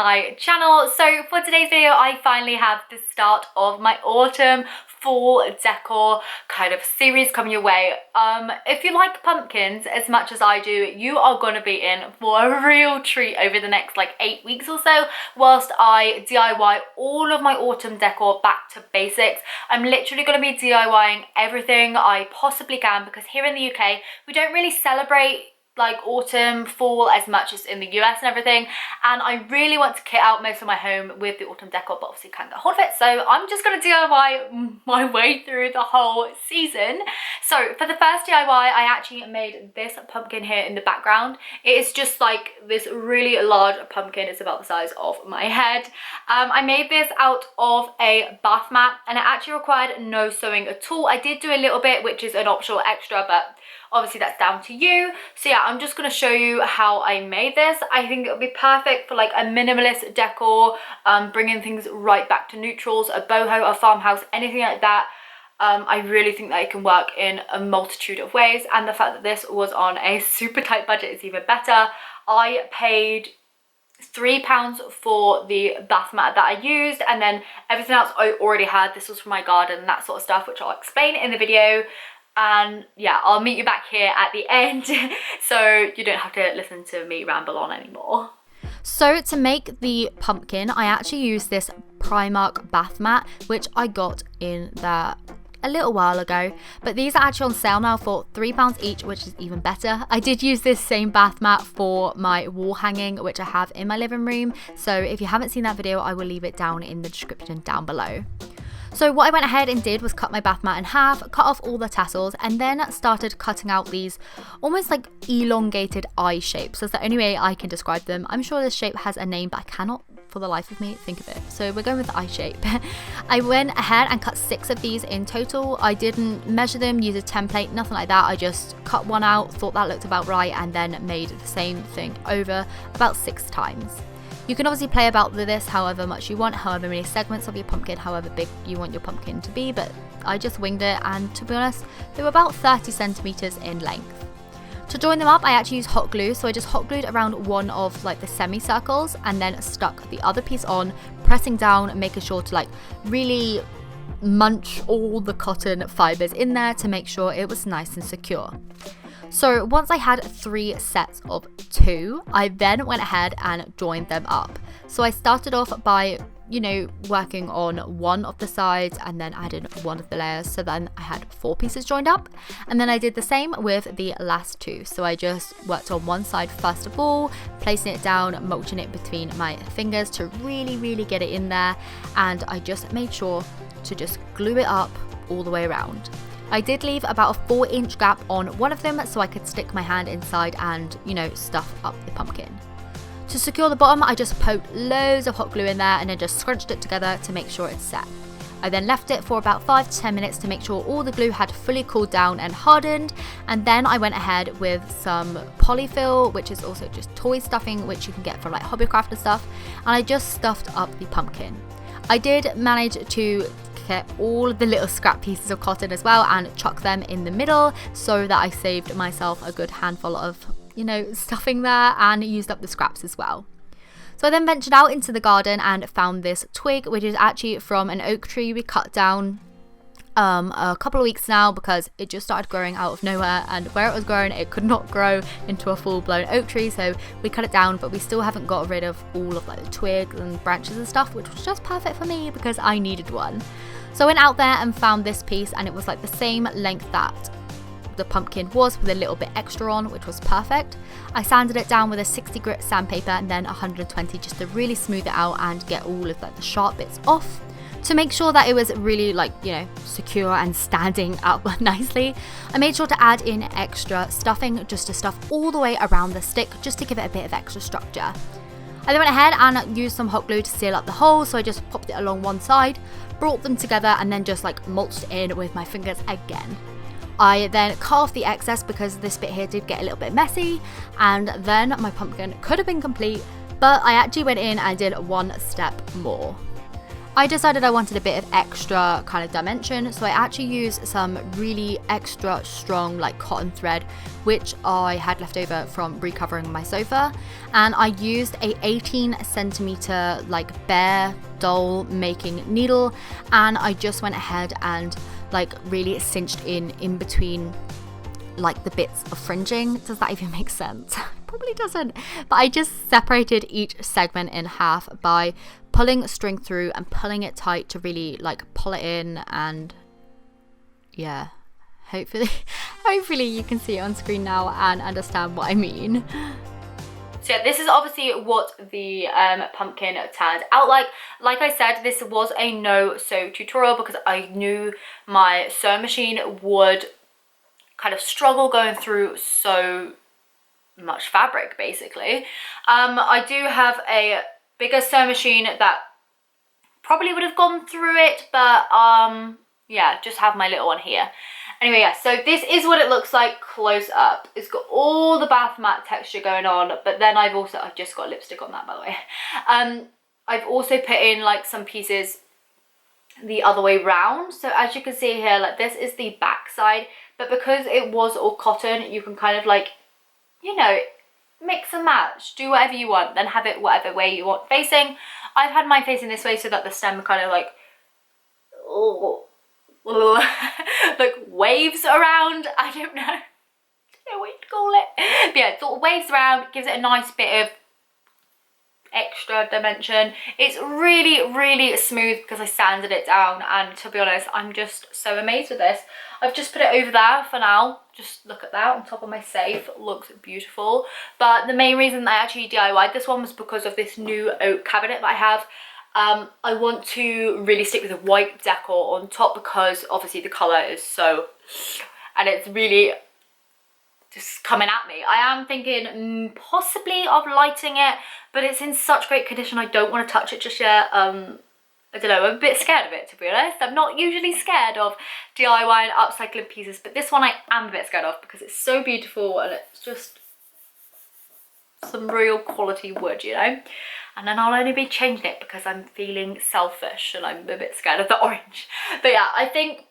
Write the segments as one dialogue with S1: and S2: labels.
S1: my channel. So for today's video, I finally have the start of my autumn fall decor kind of series coming your way. If you like pumpkins as much as I do, you are going to be in for a real treat over the next like 8 weeks or so whilst I DIY all of my autumn decor back to basics. I'm literally going to be DIYing everything I possibly can because here in the UK we don't really celebrate like autumn, fall as much as in the US and everything, and I really want to kit out most of my home with the autumn decor, but obviously can't get hold of it, so I'm just going to DIY my way through the whole season. So for the first DIY, I actually made this pumpkin here in the background. It is just like this really large pumpkin. It's about the size of my head. I made this out of a bath mat and it actually required no sewing at all. I did do a little bit, which is an optional extra, but obviously that's down to you. So yeah, I'm just going to show you how I made this. I think it would be perfect for like a minimalist decor, bringing things right back to neutrals, a boho, a farmhouse, anything like that. I really think that it can work in a multitude of ways, and the fact that this was on a super tight budget is even better. I paid £3 for the bath mat that I used, and then everything else I already had. This was from my garden and that sort of stuff, which I'll explain in the video. And yeah, I'll meet you back here at the end so you don't have to listen to me ramble on anymore. So to make the pumpkin, I actually used this Primark bath mat, which I got in there a little while ago, but these are actually on sale now for £3 each, which is even better. I did use this same bath mat for my wall hanging, which I have in my living room, so if you haven't seen that video, I will leave it down in the description down below. So what I went ahead and did was cut my bath mat in half, cut off all the tassels, and then started cutting out these almost like elongated eye shapes. That's the only way I can describe them. I'm sure this shape has a name, but I cannot for the life of me think of it. So we're going with the eye shape. I went ahead and cut 6 of these in total. I didn't measure them, use a template, nothing like that. I just cut one out, thought that looked about right, and then made the same thing over about 6 times. You can obviously play about with this however much you want, however many segments of your pumpkin, however big you want your pumpkin to be, but I just winged it, and to be honest, they were about 30 centimeters in length. To join them up, I actually used hot glue, so I just hot glued around one of like the semicircles and then stuck the other piece on, pressing down, making sure to like really munch all the cotton fibers in there to make sure it was nice and secure. So once I had 3 sets of 2, I then went ahead and joined them up. So I started off by, you know, working on one of the sides and then added one of the layers. So then I had 4 pieces joined up, and then I did the same with the last 2. So I just worked on one side first of all, placing it down, mulching it between my fingers to really get it in there, and I just made sure to just glue it up all the way around. I did leave about a 4-inch gap on one of them so I could stick my hand inside and, you know, stuff up the pumpkin. To secure the bottom, I just poked loads of hot glue in there and then just scrunched it together to make sure it's set. I then left it for about 5 to 10 minutes to make sure all the glue had fully cooled down and hardened, and then I went ahead with some polyfill, which is also just toy stuffing, which you can get from like Hobbycraft and stuff, and I just stuffed up the pumpkin. I did manage to get all the little scrap pieces of cotton as well and chuck them in the middle so that I saved myself a good handful of, you know, stuffing there, and used up the scraps as well. So I then ventured out into the garden and found this twig, which is actually from an oak tree we cut down a couple of weeks now because it just started growing out of nowhere, and where it was growing it could not grow into a full-blown oak tree, so we cut it down, but we still haven't got rid of all of like the twigs and branches and stuff, which was just perfect for me because I needed one. So I went out there and found this piece, and it was like the same length that the pumpkin was with a little bit extra on, which was perfect. I sanded it down with a 60 grit sandpaper and then 120 just to really smooth it out and get all of like the sharp bits off. To make sure that it was really like, you know, secure and standing up nicely, I made sure to add in extra stuffing just to stuff all the way around the stick just to give it a bit of extra structure. I then went ahead and used some hot glue to seal up the hole, so I just popped it along one side, brought them together, and then just like mulched in with my fingers again. I then cut off the excess because this bit here did get a little bit messy, and then my pumpkin could have been complete, but I actually went in and did one step more. I decided I wanted a bit of extra kind of dimension, so I actually used some really extra strong like cotton thread, which I had left over from recovering my sofa, and I used a 18 centimeter like bare doll making needle, and I just went ahead and like really cinched in between like the bits of fringing. Does that even make sense? Probably doesn't, but I just separated each segment in half by pulling string through and pulling it tight to really like pull it in. And yeah, hopefully you can see it on screen now and understand what I mean. So yeah, this is obviously what the pumpkin turned out like. Like I said, this was a no sew tutorial because I knew my sewing machine would kind of struggle going through so much fabric basically. I do have a bigger sewing machine that probably would have gone through it, but yeah, just have my little one here. Anyway, yeah, so this is what it looks like close up. It's got all the bath mat texture going on, but then I've just got lipstick on that, by the way. I've also put in like some pieces the other way round. So as you can see here, like this is the back side, but because it was all cotton, you can kind of like, you know, mix and match, do whatever you want, then have it whatever way you want facing. I've had mine facing this way so that the stem kind of like, like waves around. I don't know what you'd call it. But yeah, it sort of waves around, gives it a nice bit of extra dimension. It's really smooth because I sanded it down, and to be honest, I'm just so amazed with this. I've just put it over there for now. Just look at that on top of my safe. It looks beautiful. But the main reason I actually DIY'd this one was because of this new oak cabinet that I have. I want to really stick with the white decor on top because obviously the colour is so, and it's really just coming at me. I am thinking possibly of lighting it, but it's in such great condition I don't want to touch it just yet. I don't know, I'm a bit scared of it, to be honest. I'm not usually scared of DIY and upcycling pieces, but this one I am a bit scared of because it's so beautiful and it's just some real quality wood, you know? And then I'll only be changing it because I'm feeling selfish and I'm a bit scared of the orange. But yeah, I think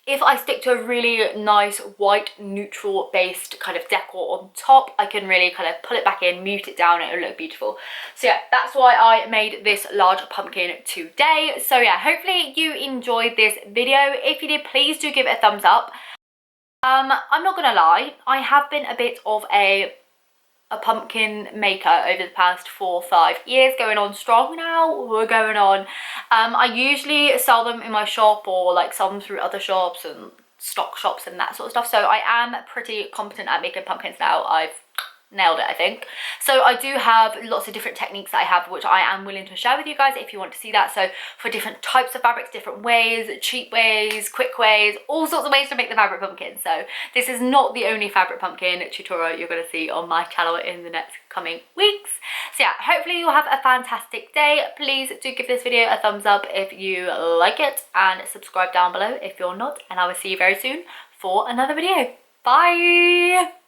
S1: if I stick to a really nice white neutral based kind of decor on top, I can really kind of pull it back in, mute it down, it'll look beautiful. So yeah, that's why I made this large pumpkin today. So yeah, hopefully you enjoyed this video. If you did, please do give it a thumbs up. I'm not gonna lie, I have been a bit of a pumpkin maker over the past 4 or 5 years, going on strong now. We're going on. I usually sell them in my shop or like sell them through other shops and stock shops and that sort of stuff, so I am pretty competent at making pumpkins now. I've nailed it, I think. So I do have lots of different techniques that I have, which I am willing to share with you guys if you want to see that. So for different types of fabrics, different ways, cheap ways, quick ways, all sorts of ways to make the fabric pumpkin. So this is not the only fabric pumpkin tutorial you're going to see on my channel in the next coming weeks. So yeah, hopefully you'll have a fantastic day. Please do give this video a thumbs up if you like it, and subscribe down below if you're not, and I will see you very soon for another video. Bye!